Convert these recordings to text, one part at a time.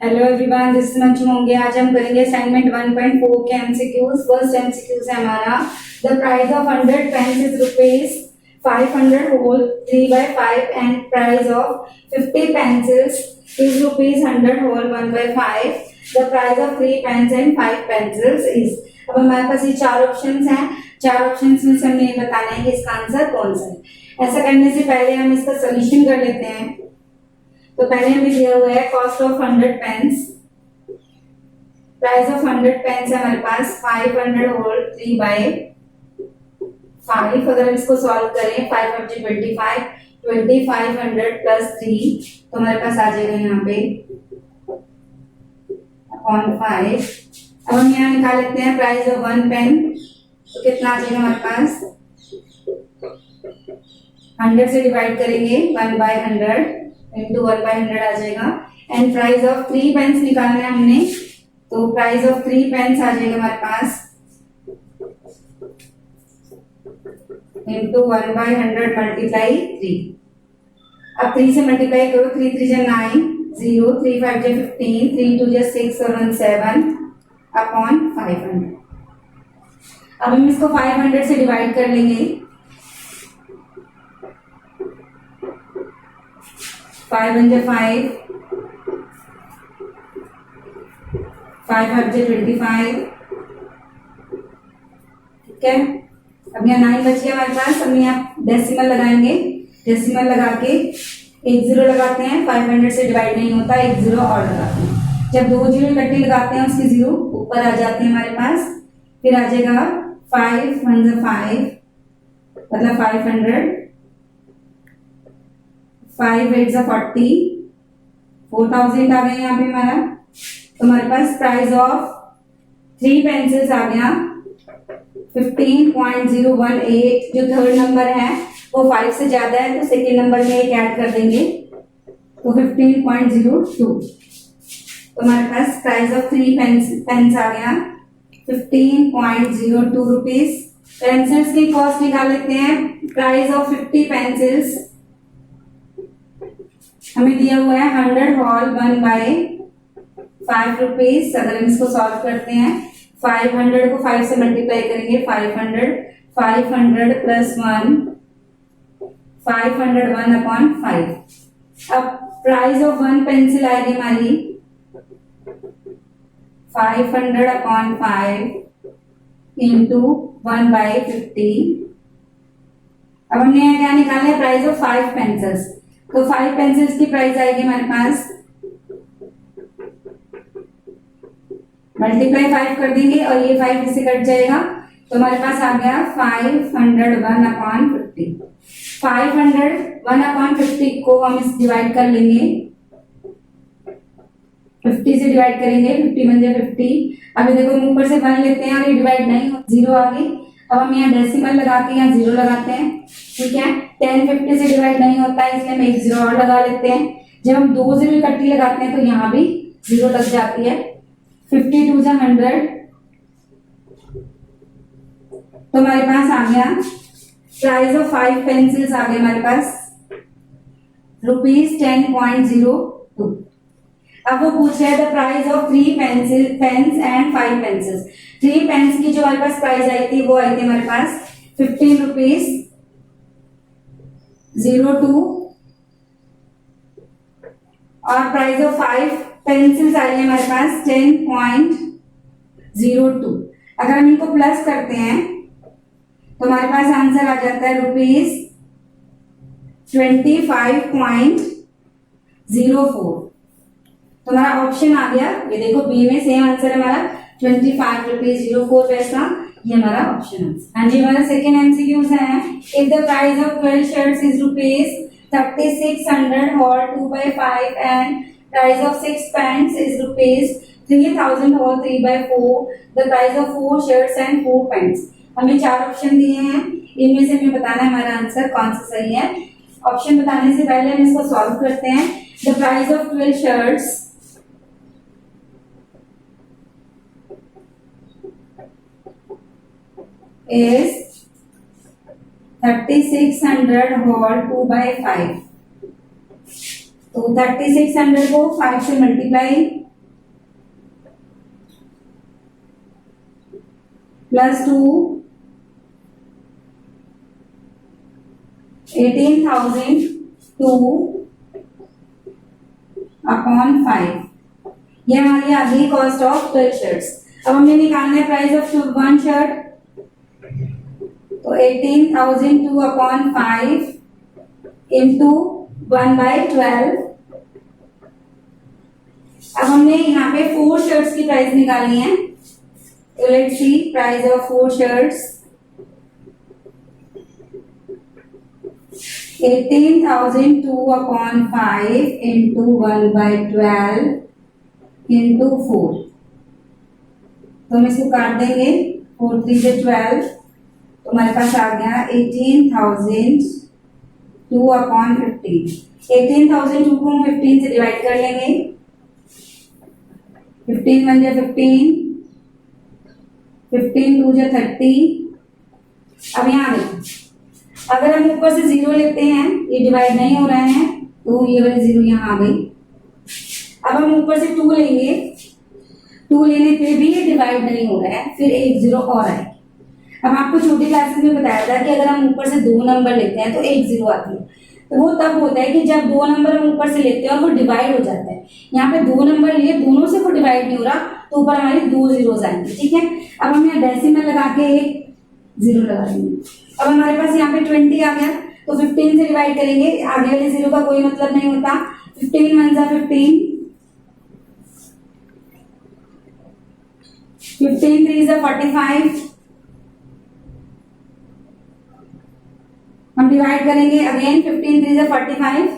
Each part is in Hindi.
Hello everyone, this is Manju होंगे। आज हम करेंगे असाइनमेंट 1.4 के एमसीक्यूज। फर्स्ट एमसीक्यूज है हमारा, the price of 100 pens is rupees 500 whole 3/5 and price of 50 pencils is rupees 100 whole 1/5। The price of 3 pens and 5 pencils is. अब हमारे पास ये चार ऑप्शंस हैं। चार ऑप्शंस में से हमें ये बताना है कि इसका आंसर कौन सा है। ऐसा करने से पहले हम इसका सोल्यूशन कर लेते हैं। तो पहले हमें दिया हुआ है cost of 100 pens, price of 100 pens है हमारे पास 500 होल 3/5। अगर हम इसको सॉल्व करें 5 5 25, 2500 प्लस 3 तो हमारे पास आ जाएगा यहाँ पे अपॉन 5। अब हम यहाँ निकाल लेते हैं प्राइस ऑफ 1 पेन, तो कितना आ जाएगा हमारे पास 100 से डिवाइड करेंगे 1/100 इंटू 1/100 आ जाएगा। एंड प्राइस ऑफ 3 पेन्स निकालना है हमने, तो प्राइस ऑफ 3 पेन्स आ जाएगा हमारे पास इंटू 1/100 मल्टीप्लाई 3। अब 3 से मल्टीप्लाई करो, 3 3 जा 9, 0, 3 5 जा 15, 3 2 जा 6 और 1 7 अपॉन 500। अब हम इसको 500 से डिवाइड कर लेंगे। 5 1 जा 5, 5 5 जा 25। ठीक है, अब यहाँ 9 बच गया हमारे पास। हम यहाँ डेसिमल लगाएंगे, डेसिमल लगा के एक जीरो लगाते हैं। 500 से डिवाइड नहीं होता, एक जीरो और लगाते हैं। जब दो जीरो इकट्ठे लगाते हैं उसके जीरो ऊपर आ जाते हैं हमारे पास। फिर आ जाएगा 5 1 जा 5 मतलब 500, 5 8 जा 40, 4000 आ गया यहाँ पे हमारा। तो हमारे पास प्राइस ऑफ 3 पेंसिल्स आ गया 15.018। जो थर्ड नंबर है वो 5 से ज्यादा है तो सेकेंड नंबर में एक ऐड कर देंगे, तो 15.02। तो हमारे पास प्राइस ऑफ 3 पेन्स आ गया 15.02 रुपीज। पेंसिल्स की कॉस्ट निकाल लेते हैं। प्राइस ऑफ 50 पेंसिल्स हमें दिया हुआ है 100 हॉल 1/5 रुपीज। अगर हम इसको सॉल्व करते हैं 500 को 5 से मल्टीप्लाई करेंगे 500 प्लस 1 501 अपॉन 5। अब प्राइस ऑफ 1 पेंसिल आएगी हमारी 500 अपॉन 5 इंटू 1/50। अब हमने यहाँ क्या निकाला है प्राइस ऑफ 5 पेंसिल्स, तो 5 पेंसिल्स की प्राइस आएगी हमारे पास, मल्टीप्लाई 5 कर देंगे और ये 5 इससे कट जाएगा तो हमारे पास आ गया 501 अपॉन 50। 501 अपॉन 50 को हम इस डिवाइड कर लेंगे, 50 से डिवाइड करेंगे 50 बन जाए 50। अभी देखो हम ऊपर से 1 लेते हैं और ये डिवाइड नहीं हो, जीरो आ गई। अब हम यहाँ डेसिमल लगा के यहाँ जीरो लगाते हैं। ठीक है, 10 50 से डिवाइड नहीं होता है इसलिए हम एक जीरो और लगा लेते हैं। जब हम दो जीरो इकट्ठी लगाते हैं तो यहाँ भी जीरो लग जाती है। 52 जा 100, तो हमारे पास आ गया प्राइस ऑफ 5 पेंसिल्स आ गए हमारे पास रुपीज 10.02। अब वो पूछ रहा है the price of 3 pens and 5 pencils. 3 pens की जो हमारे पास प्राइस आई थी वो आई थी हमारे पास 15 रुपीज 02 और प्राइस ऑफ 5 पेंसिल्स आई है हमारे पास 10.02। अगर हम इनको प्लस करते हैं तो हमारे पास आंसर आ जाता है रुपीज 25.04। तो हमारा ऑप्शन आ गया, ये देखो बी में सेम आंसर है हमारा 25.04 पैसा, ये हमारा ऑप्शन है। हाँ जी, हमारा सेकेंड एमसीक्यूज है, if the price of 12 shirts is rupees 3600 और 2/5 and price of 6 pants is rupees 3000 और 3/4, the price of 4 shirts and 4 pants. हमें चार ऑप्शन दिए हैं, इनमें से हमें बताना है हमारा आंसर कौन सा सही है। ऑप्शन बताने से पहले हम इसको सॉल्व करते हैं। The price of 12 shirts is 3600 whole 2/5। तो 3600 को 5 से मल्टीप्लाई +2 18,002 अपॉन 5, ये हमारी आ गई कॉस्ट ऑफ 12 शर्ट्स। अब हमें निकालना है प्राइस ऑफ 1 शर्ट, तो 18,002 अपॉन 5 इंटू 1/12। अब हमने यहाँ पे 4 शर्ट्स की प्राइस निकालनी है, तो let's see price of 4 shirts 18,002 upon 5 into 1/12 into 4, तो हम इसको काट देंगे, 4 3 से 12, तो हमारे पास आ गया 18,002 अपॉन 15। 18,002 को हम 15 से डिवाइड कर लेंगे, 15 1 जा 15, 15 2 जा 30। अब यहाँ देखो, अगर हम ऊपर से 0 लेते हैं, ये डिवाइड नहीं हो रहे हैं, तो ये वाली 0 यहाँ आ गई। अब हम ऊपर से 2 लेंगे, 2 लेने पे भी ये डिवाइड नहीं हो रहा है, फिर एक 0 और आएगी। अब आपको छोटी क्लासेस में बताया था कि अगर हम ऊपर से 2 नंबर लेते हैं तो एक 0 आती है, तो वो तब होता है कि जब 2 नंबर हम ऊपर से लेते हैं और वो डिवाइड हो जाता है। यहाँ पे 2 नंबर लिए, दोनों से वो डिवाइड नहीं हो रहा, तो ऊपर हमारी 2 zeros आएंगे, ठीक है। अब हम यहाँ डेसिमल लगा के एक 0 लगा देंगे। अब हमारे पास यहाँ पे 20 आ गया, तो 15 से डिवाइड करेंगे, आगे वाले 0 का कोई मतलब नहीं होता। 15 1 जा 15, 15 3 जा 45, हम डिवाइड करेंगे अगेन, 15 3 जा 45,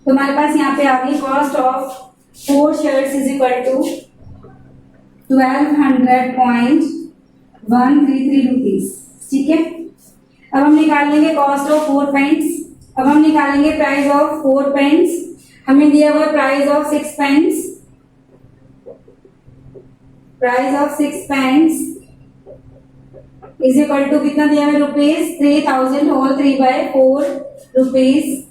तो हमारे पास यहाँ पे आ गई cost of 4 shirts is equal to 1200.133 rupees, ठीक है। अब हम निकालेंगे कॉस्ट ऑफ 4 पेंट्स। अब हम निकालेंगे प्राइस ऑफ 4 पेंट्स, हमें दिया हुआ price of 6 pants, price of 6 pants is equal to कितना दिया है rupees, 3,000 whole 3/4 rupees,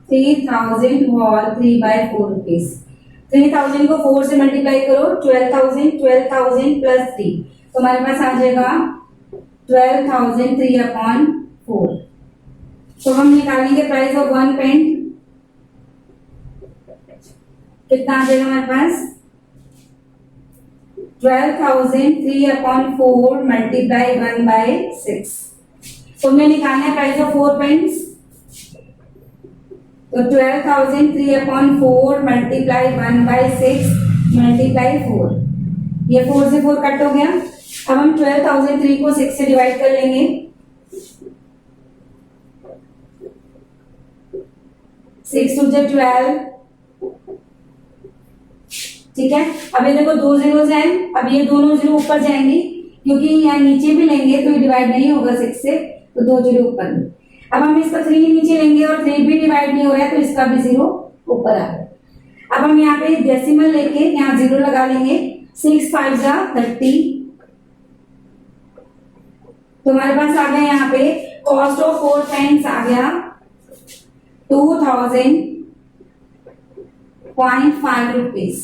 3,000 whole 3/4 rupees. 3,000 को 4 से मल्टीप्लाई करो, 12,000, 12,000 प्लस 3, तो हमारे पास आ जाएगा 12,003 अपॉन 4। तो हम निकालेंगे प्राइस ऑफ 1 पेंट, कितना आ जाएगा हमारे पास, 12,003 अपॉन 4 मल्टीप्लाई 1/6। तो हमें निकालना है प्राइस ऑफ 4 पेंट्स, तो 12,003 अपॉन 4 मल्टीप्लाई 1/6 मल्टीप्लाई 4, ये 4 से 4 कट हो गया। अब हम 12,003 को 6 से डिवाइड कर लेंगे, 6 2 जा 12, ठीक है। अब ये देखो 2 zeros हैं, अब ये दोनों 0 ऊपर जाएंगे, क्योंकि यहाँ नीचे भी लेंगे तो ये डिवाइड नहीं होगा 6 से, तो 2 0 ऊपर। अब हम इसका 3 नीचे लेंगे और 3 भी डिवाइड नहीं हो रहा है, तो इसका भी 0 ऊपर आ गया। अब हम यहाँ पे डेसिमल लेके यहाँ 0 लगा लेंगे, 6 5 जा 30, तो हमारे पास आ गया यहाँ पे कॉस्ट ऑफ 4 पेंट्स आ गया 2,000.5 रुपीज।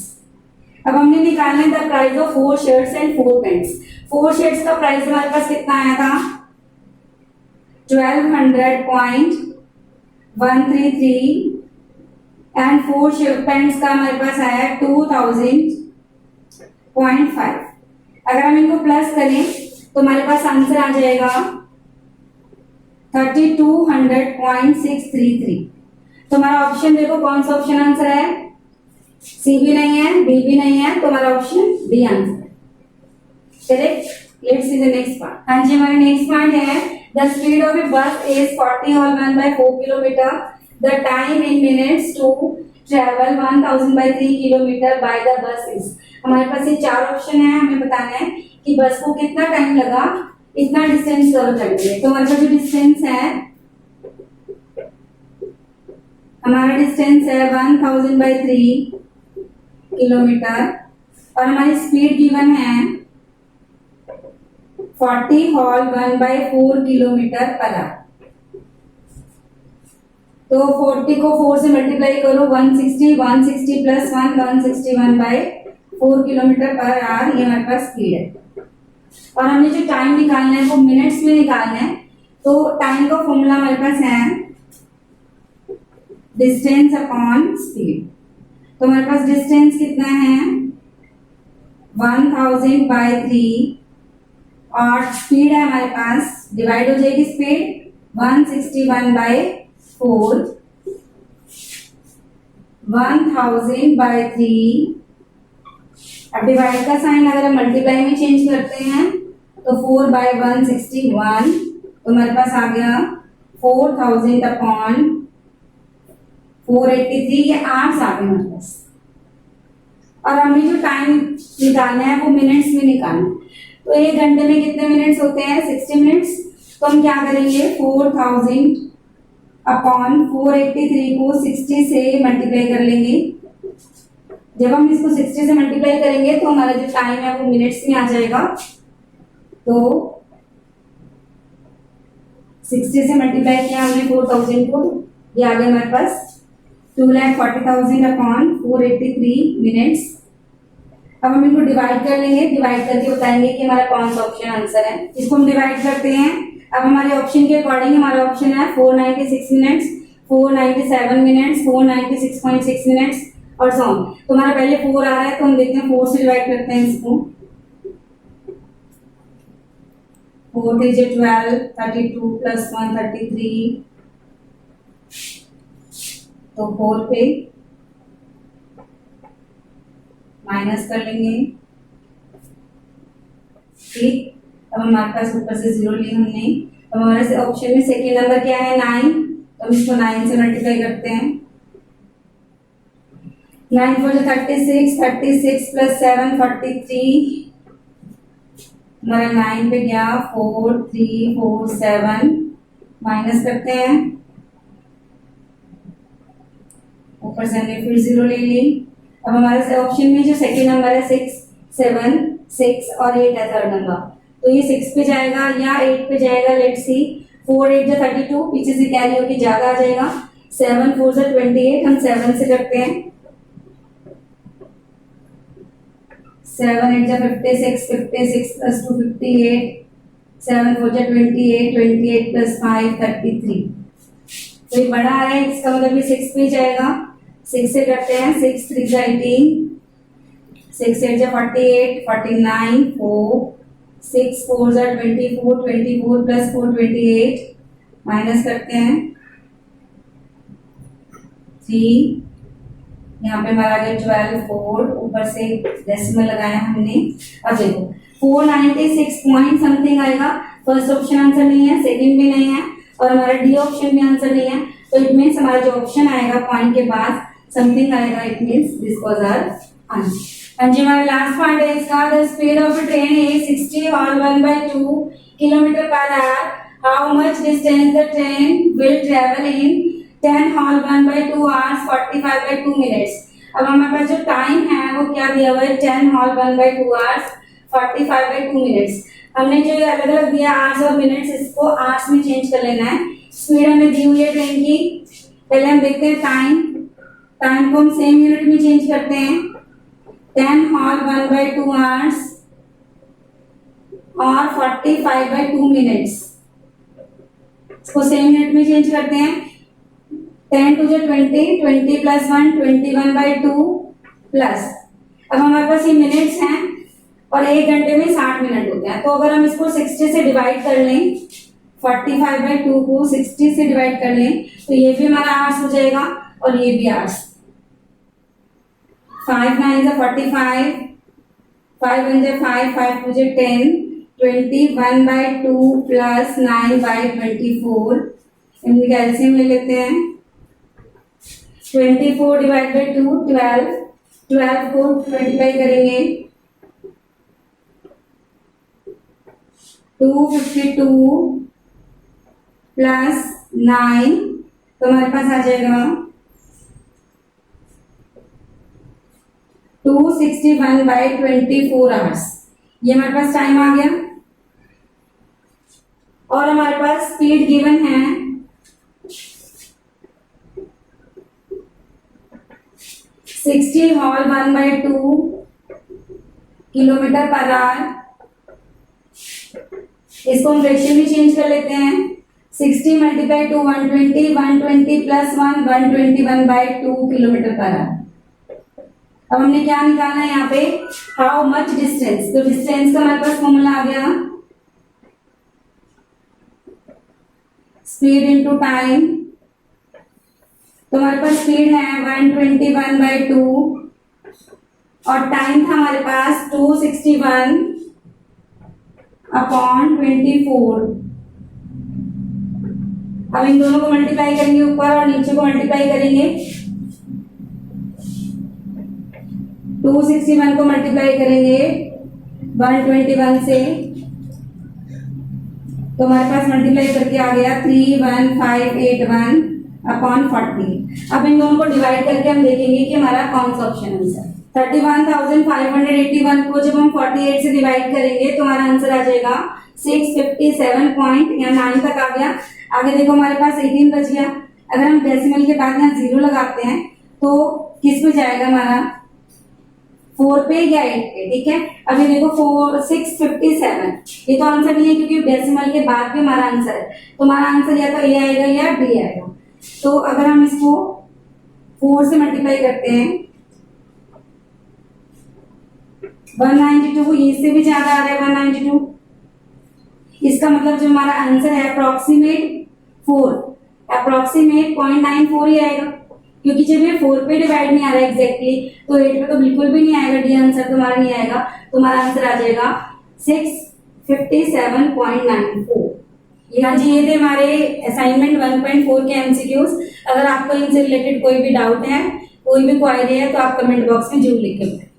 अब हमने निकालना है the price of 4 shirts and 4 paints. 4 shirts का प्राइस हमारे पास कितना आया था, 1200.133 एंड 4 पेंट्स का हमारे पास आया 2,000.5। अगर हम इनको प्लस करें तो हमारे पास आंसर आ जाएगा 3,200.633। तो हमारा ऑप्शन देखो कौन सा ऑप्शन आंसर है, सी भी नहीं है, बी भी नहीं है, तो हमारा ऑप्शन बी आंसर है, correct. Let's see the next part. हाँ जी, हमारा नेक्स्ट पार्ट है the speed of a bus is 40 और 1/4 kilometre, the time in minutes to travel 1000/3 kilometre by the bus is. हमारे पास ये 4 ऑप्शन है, हमें बताना है कि बस को कितना टाइम लगा इतना डिस्टेंस कवर करने में। तो हमारे पास जो डिस्टेंस है, हमारा डिस्टेंस है 1000/3 किलोमीटर और हमारी स्पीड गिवन है 40 हॉल 1/4 किलोमीटर पर आवर। तो 40 को 4 से मल्टीप्लाई करो, 160, 160 प्लस 1, 161/4 किलोमीटर पर आवर, ये हमारे पास स्पीड है। और हमें जो टाइम निकालना है वो मिनट्स में निकालना है। तो टाइम का फॉर्मूला हमारे पास है डिस्टेंस अपॉन स्पीड। तो हमारे पास डिस्टेंस कितना है 1000 बाय 3 और स्पीड है हमारे पास, डिवाइड हो जाएगी स्पीड 161 बाय 4, 1000 बाय 3। अब डिवाइड का साइन अगर हम मल्टीप्लाई में चेंज करते हैं तो 4 बाय 161, तो हमारे पास आ गया 4000 अपॉन 483, ये आवर्स आ गए हमारे पास। और हमें जो टाइम निकालना है वो मिनट्स में निकालना है। तो एक घंटे में कितने मिनट्स होते हैं 60 मिनट्स। तो हम क्या करेंगे 4000 अपॉन 483 को 60 से मल्टीप्लाई कर लेंगे। जब हम इसको 60 से मल्टीप्लाई करेंगे तो हमारा जो टाइम है वो मिनट्स में आ जाएगा। तो 60 से मल्टीप्लाई किया हमने 4000 को, ये आ गया हमारे पास 2,40,000 अपॉन 483 मिनट्स। अब हम इनको डिवाइड कर लेंगे, डिवाइड करके बताएंगे कि हमारा कौन सा ऑप्शन आंसर है। इसको हम डिवाइड करते हैं। अब हमारे ऑप्शन के अकॉर्डिंग हमारा ऑप्शन है 496 मिनट्स, 497 मिनट्स, 496.6 मिनट्स और सो ऑन। तो हमारा पहले 4 आ रहा है तो हम देखते हैं 4 से डिवाइड करते हैं इसको। 4 3 जा 12, 32 प्लस 1 33, तो 4 पे माइनस कर लेंगे। ठीक, अब हमारे पास ऊपर से 0 लिया हमने। अब हमारे ऑप्शन में सेकेंड नंबर क्या है 9, तो हम इसको 9 से मल्टीप्लाई करते हैं। 9 4 36, 36 प्लस 7 43, हमारा 9 पे गया 4 3 4 7, माइनस करते हैं। ऊपर से हमने फिर 0 ले ली। अब हमारे ऑप्शन में जो सेकेंड नंबर है 6 7 6 और 8 है थर्ड नंबर, तो ये 6 पे जाएगा या 8 पे जाएगा। लेट्स सी 4 8 जा 32, पीछे से कैरी होके ज्यादा आ जाएगा। 7 4 जा 28, हम 7 से करते हैं। 7 8 जा 56, 56 प्लस 2 58, 7 4 जा 28, 28 प्लस 5 33। तो ये बड़ा आ रहा है, इसका मतलब ये 6 पे जाएगा। 6 से करते हैं। 6 3 जा 18, 6 8 जा 48, 49 4, 6 4 जा 24, 24 प्लस 4 28, माइनस करते हैं 3, यहाँ पे हमारा आ गया 12 4, ऊपर से डेसिमल लगाया हमने। अब देखो 496 पॉइंट समथिंग आएगा। फर्स्ट ऑप्शन आंसर नहीं है, सेकंड भी नहीं है और हमारा डी ऑप्शन भी आंसर नहीं है। तो इट मीन्स हमारा जो ऑप्शन आएगा पॉइंट के बाद समथिंग आएगा, it means this was our answer. And जी हमारा लास्ट पॉइंट है इसका, the speed of a train is 60 और 1/2 kilometre per hour. How much distance the train will travel in 10 whole 1/2 hours 45/2 minutes. अब हमारे पास जो टाइम है वो क्या दिया हुआ है 10 हॉल 1/2 आवर्स 45/2 मिनट्स। हमने जो ये अलग अलग दिया आवर्स और मिनट्स, इसको आवर्स में चेंज कर लेना है। स्पीड हमें दी हुई है ट्रेन की। पहले हम देखते हैं टाइम, टाइम को हम सेम यूनिट में चेंज करते हैं। 10 हॉल 1/2 आवर्स और 45/2 मिनट्स, इसको सेम यूनिट में चेंज करते हैं। 10 2 जा 20, 20 प्लस 1 21/2 प्लस, अब हमारे पास ये मिनट्स हैं और एक घंटे में 60 मिनट होते हैं। तो अगर हम इसको 60 से डिवाइड कर लें, 45/2 को 60 से डिवाइड कर लें तो ये भी हमारा आवर्स हो जाएगा और ये भी आवर्स। 5 9 जा 45, 5 1 जा 5, 5 2 जा 10, 21/2 प्लस 9/24, इनकी एलसीएम ले लेते हैं। 24 डिवाइड बाई 2 12, 12 को 25 करेंगे 252 प्लस 9, तो हमारे पास आ जाएगा 261/24 आवर्स। ये हमारे पास टाइम आ गया और हमारे पास स्पीड गिवन है 60 हॉल 1/2 किलोमीटर पर आवर इसको हम फ्रैक्शन में चेंज कर लेते हैं। 60 multiply two 120, 120 plus 1, 121/2 kilometre per our. अब हमने क्या निकालना है यहाँ पे, हाउ मच डिस्टेंस। तो डिस्टेंस का हमारे पास फॉर्मूला आ गया, स्पीड इनटू टाइम। तो हमारे पास स्पीड है 121/2 और टाइम था हमारे पास 261/24। अब इन दोनों को मल्टीप्लाई करेंगे, ऊपर और नीचे को मल्टीप्लाई करेंगे। 261 को मल्टीप्लाई करेंगे 121 से, तो हमारे पास मल्टीप्लाई करके आ गया 31581/40। अब इन दोनों को डिवाइड करके हम देखेंगे कि हमारा कौन सा ऑप्शन आंसर। 31,581 को जब हम 48 से डिवाइड करेंगे तो हमारा आंसर आ जाएगा 657.9 तक आ गया। आगे देखो हमारे पास 18 बच गया। अगर हम डेसिमल के बाद यहाँ 0 लगाते हैं तो किस पे जाएगा, हमारा 4 पे या 8 पे। ठीक है, अभी देखो 657, ये तो आंसर नहीं है क्योंकि डेसिमल के बाद भी हमारा आंसर है। तो हमारा आंसर या तो ए आएगा या डी आएगा। तो अगर हम इसको 4 से मल्टीप्लाई करते हैं 192, इससे भी ज्यादा आ रहा है 192। इसका मतलब जो हमारा आंसर है अप्रोक्सीमेट 0.94 ही आएगा, क्योंकि जब ये 4 पे डिवाइड नहीं आ रहा है एग्जैक्टली, तो 8 पे तो बिल्कुल भी नहीं आएगा। डी आंसर तुम्हारा नहीं आएगा। तुम्हारा आंसर आ जाएगा 657.94। हाँ जी, ये थे हमारे असाइनमेंट 1.4 के एमसीक्यूज। अगर आपको इनसे रिलेटेड कोई भी डाउट है, कोई भी क्वेरी है, तो आप कमेंट बॉक्स में जरूर लिखें।